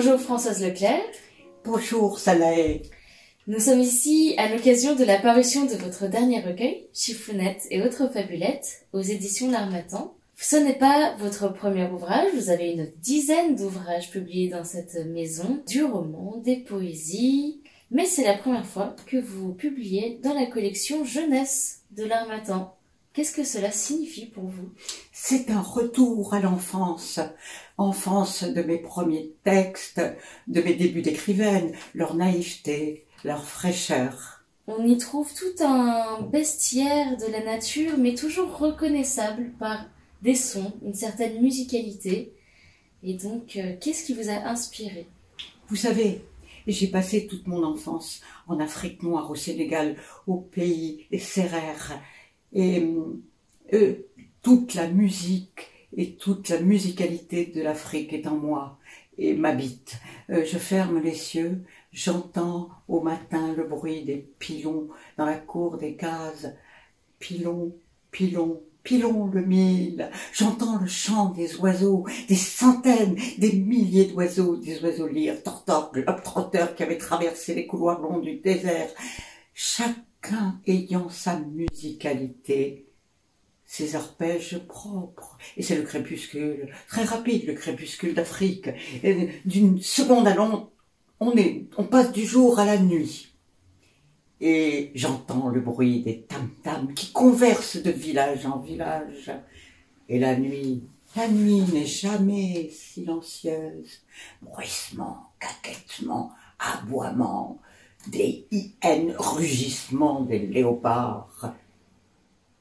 Bonjour Françoise Leclerc. Bonjour Sanae. Nous sommes ici à l'occasion de la parution de votre dernier recueil, Chiffounette et autres fabulettes, aux éditions L'Harmattan. Ce n'est pas votre premier ouvrage, vous avez une dizaine d'ouvrages publiés dans cette maison, du roman, des poésies, mais c'est la première fois que vous publiez dans la collection Jeunesse de L'Harmattan. Qu'est-ce que cela signifie pour vous? C'est un retour à l'enfance, enfance de mes premiers textes, de mes débuts d'écrivaine, leur naïveté, leur fraîcheur. On y trouve tout un bestiaire de la nature, mais toujours reconnaissable par des sons, une certaine musicalité. Et donc, qu'est-ce qui vous a inspiré? Vous savez, j'ai passé toute mon enfance en Afrique noire, au Sénégal, au pays des Sérères. Et toute la musique et toute la musicalité de l'Afrique est en moi et m'habite. Je ferme les yeux, j'entends au matin le bruit des pilons dans la cour des cases. Pilon, pilon, pilon le mille. J'entends le chant des oiseaux, des centaines, des milliers d'oiseaux, des oiseaux lyres, torteurs, globetrotters qui avaient traversé les couloirs longs du désert. Chacun ayant sa musicalité, ses arpèges propres. Et c'est le crépuscule, très rapide, le crépuscule d'Afrique. D'une seconde à l'autre, on passe du jour à la nuit. Et j'entends le bruit des tam-tams qui conversent de village en village. Et la nuit n'est jamais silencieuse. Bruissement, caquettement, aboiement, des hyènes, rugissements des léopards.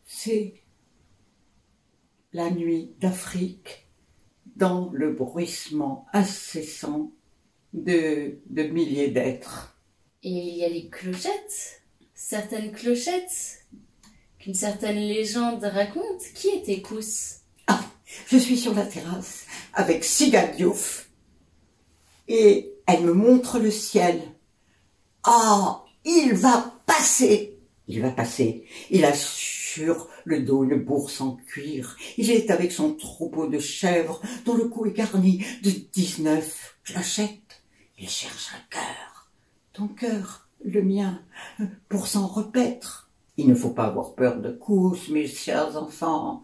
C'est la nuit d'Afrique dans le bruissement incessant de milliers d'êtres. Et il y a les clochettes, certaines clochettes qu'une certaine légende raconte. Qui était Kous? Ah, je suis sur la terrasse avec Siga Diouf et elle me montre le ciel. Ah, il va passer. Il va passer. Il a sur le dos une bourse en cuir. Il est avec son troupeau de chèvres dont le cou est garni de 19 clochettes. Il cherche un cœur. Ton cœur, le mien, pour s'en repaître. Il ne faut pas avoir peur de Kous, mes chers enfants.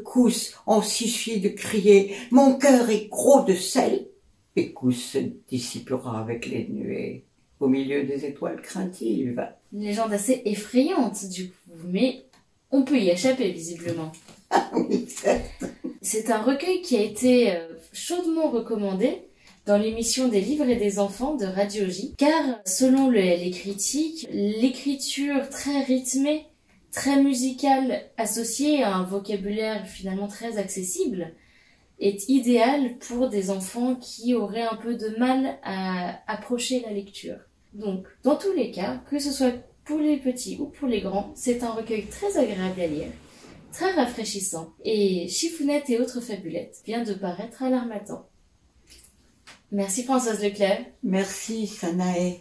Kous, on suffit de crier « Mon cœur est gros de sel !» et Kous se dissipera avec les nuées au milieu des étoiles craintives. Une légende assez effrayante, du coup, mais on peut y échapper, visiblement. Ah oui, certes. C'est un recueil qui a été chaudement recommandé dans l'émission des livres et des enfants de Radio J, car selon les critiques, l'écriture très rythmée, très musicale, associée à un vocabulaire finalement très accessible, est idéale pour des enfants qui auraient un peu de mal à approcher la lecture. Donc, dans tous les cas, que ce soit pour les petits ou pour les grands, c'est un recueil très agréable à lire, très rafraîchissant, et Chiffounette et autres fabulettes vient de paraître à l'Harmattan. Merci Françoise Leclerc. Merci Sanae.